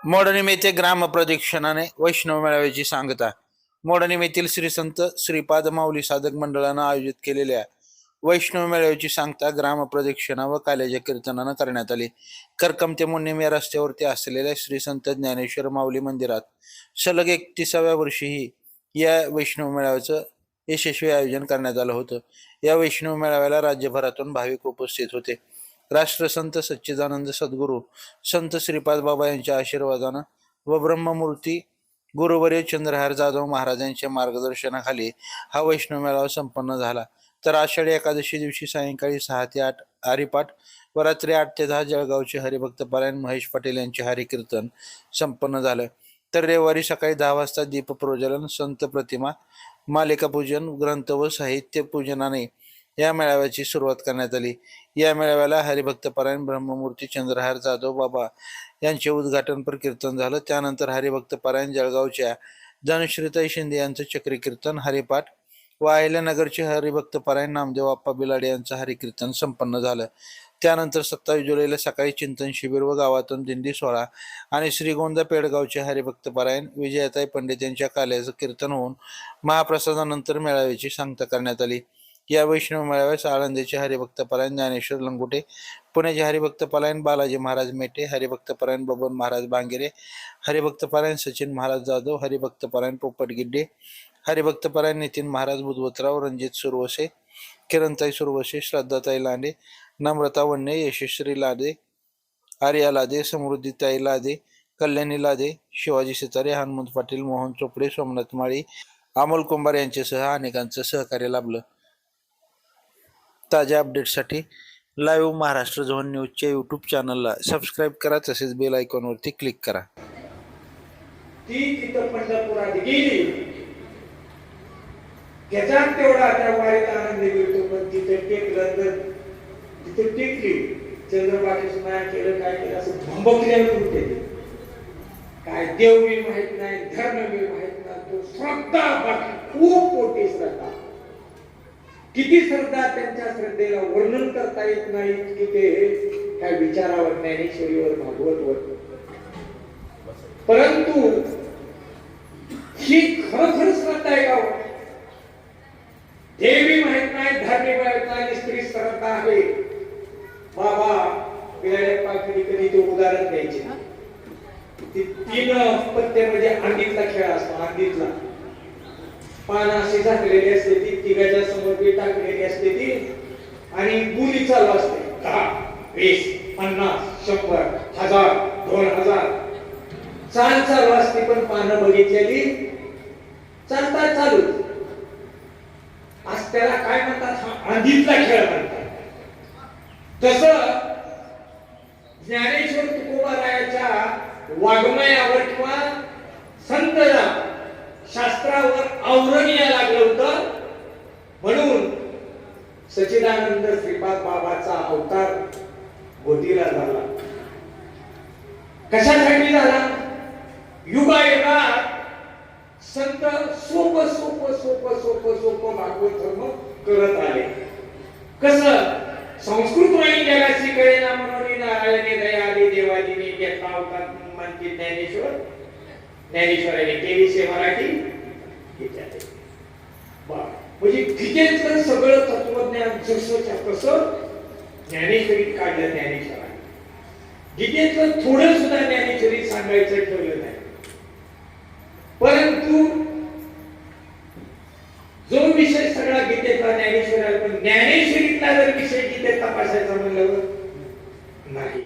मोडणीम येथे ग्रामप्रदक्षिणाने वैष्णव मेळाव्याची सांगता. मोडणीम येथील श्री संत श्रीपाद माऊली साधक मंडळानं आयोजित केलेल्या वैष्णव मेळाव्याची सांगता ग्रामप्रदक्षिणा व काल्याच्या कीर्तनानं करण्यात आली. करकम ते मुन्नीम या रस्त्यावरती असलेल्या श्री संत ज्ञानेश्वर माऊली मंदिरात सलग 31व्या वर्षीही या वैष्णव मेळाव्याचं यशस्वी आयोजन करण्यात आलं होतं. या वैष्णव मेळाव्याला राज्यभरातून भाविक उपस्थित होते. राष्ट्रसंत सच्चिदानंद सद्गुरू संत श्रीपाद बाबा यांच्या आशीर्वादानं व ब्रह्ममूर्ती गुरुवर्य चंद्रहार जाधव महाराजांच्या मार्गदर्शनाखाली हा वैष्णव मेळावा संपन्न झाला. तर आषाढी एकादशी दिवशी सायंकाळी 6 ते 8 हरिपाठ व रात्री 8 ते 10 जळगावचे हरिभक्त पारायण महेश पाटील यांचे हरिकीर्तन संपन्न झालं. तर रविवारी सकाळी 10 वाजता दीपप्रज्वलन, संत प्रतिमा, मालिका पूजन, ग्रंथ व साहित्य पूजनाने या मेळाव्याची सुरुवात करण्यात आली. या मेळाव्याला हरिभक्त पारायण ब्रह्ममूर्ती चंद्रहार जाधव बाबा यांचे उद्घाटनपर कीर्तन झालं. त्यानंतर हरिभक्त पारायण जळगावच्या धनुश्रीताई शिंदे यांचं चक्री कीर्तन, हरिपाठ व अहिल्यानगरचे हरिभक्त पारायण नामदेव आप्पा बिलाडे यांचं हरिकीर्तन संपन्न झालं. त्यानंतर 27 जुलैला सकाळी चिंतन शिबिर व गावातून दिंडी सोहळा आणि श्रीगोंदा पेडगावचे हरिभक्त पारायण विजयाताई पंडित यांच्या काल्याचं कीर्तन होऊन महाप्रसादानंतर मेळाव्याची सांगता करण्यात आली. या वैष्णव मेळाव्यास आळंदीचे हरिभक्त पारायण ज्ञानेश्वर लंगोटे, पुण्याचे हरिभक्त पारायण बालाजी महाराज मेटे, हरिभक्त पारायण बबन महाराज बांगेरे, हरिभक्त पारायण सचिन महाराज जाधव, हरिभक्त पारायण पोपट गिड्डे, हरिभक्त पारायण नितीन महाराज बुधवतराव, रणजित सुरवसे, किरणताई सुरवसे, श्रद्धाताई लांडे, नम्रता वन्ने, यशस्वी लादे, आर्या लादे, समृद्धीताई लादे, कल्याणी लादे, शिवाजी सितारे, हनुमंत पाटील, मोहन चोपडे, सोमनाथ माळी, अमोल कुंभार यांच्यासह अनेकांचं सहकार्य लाभलं. ताज्या अपडेट्ससाठी लाईव्ह महाराष्ट्र झोन न्यूजच्या यूट्यूब चॅनलला सबस्क्राईब करा, तसेच बेल आयकॉनवरती क्लिक करा. ती तिथं पंढरपुरात गेली, त्याच्यात तेवढा त्या वारीत आनंद मिळतो. पण तिथे टेकलं तर तिथे टेकली, चंद्रबाकी स्नान केलं, काय केलं, असं भंबकल्यावर कुठे काय देव बी माहित नाही, धर्म बी माहित नाही, तो श्रद्धा बाकी खूप मोठी श्रद्धा. किती श्रद्धा, त्यांच्या श्रद्धेला वर्णन करता येत नाही की ते काय विचारावर, ज्ञानेश्वरीवर, भागवतवर. परंतु ही खरोखर श्रद्धा आहे का? देवी माहित नाही, धर्मी माहित नाही, स्त्री श्रद्धा आहे. बाबा बिलाडेप्पा कधी ते उदाहरण द्यायचे. 3 पत्त्यामध्ये अंडीतला खेळ असतो. अंडीतला पान अशी झाकलेली असते, ती तिघाच्या समोर बी टाकलेली असते ती, आणि गुली चालू असते. 10, 20, 50, 100, 1000, 2000 चालू असते. पण पानं बघितलेली चालतात चालू. आज त्याला काय म्हणतात? हा अंडीतला खेळ म्हणतात. तसं ज्ञानेश्वर तुकोबारायाच्या वाङ्मयावर किंवा संतना शास्त्रावर आवरण यायला लागलं होतं. म्हणून सच्चिदानंद श्रीपाद बाबाचा अवतार गोदीला झाला. कशासाठी झाला? युगायुगात संत सोपं सोपं सोपं सोपं सोपं भागवत धर्म करत आले. कसं? संस्कृत वाणी जगाशी कळेना म्हणून नारायणी दयाली देवाजीने घेतला अवतार म्हणते ज्ञानेश्वर. ज्ञानेश्वराने केली से मराठी गीतेत. म्हणजे गीतेतलं सगळं तत्वज्ञान जसंच्या तसं ज्ञानेश्वरीत काढलं ज्ञानेश्वराने. गीतेतलं थोडं सुद्धा ज्ञानेश्वरीत सांगायचं ठेवलं नाही. परंतु जो विषय सगळा गीतेतला ज्ञानेश्वराला, पण ज्ञानेश्वरीतला जर विषय गीतेत तपासायचा म्हणलं नाही.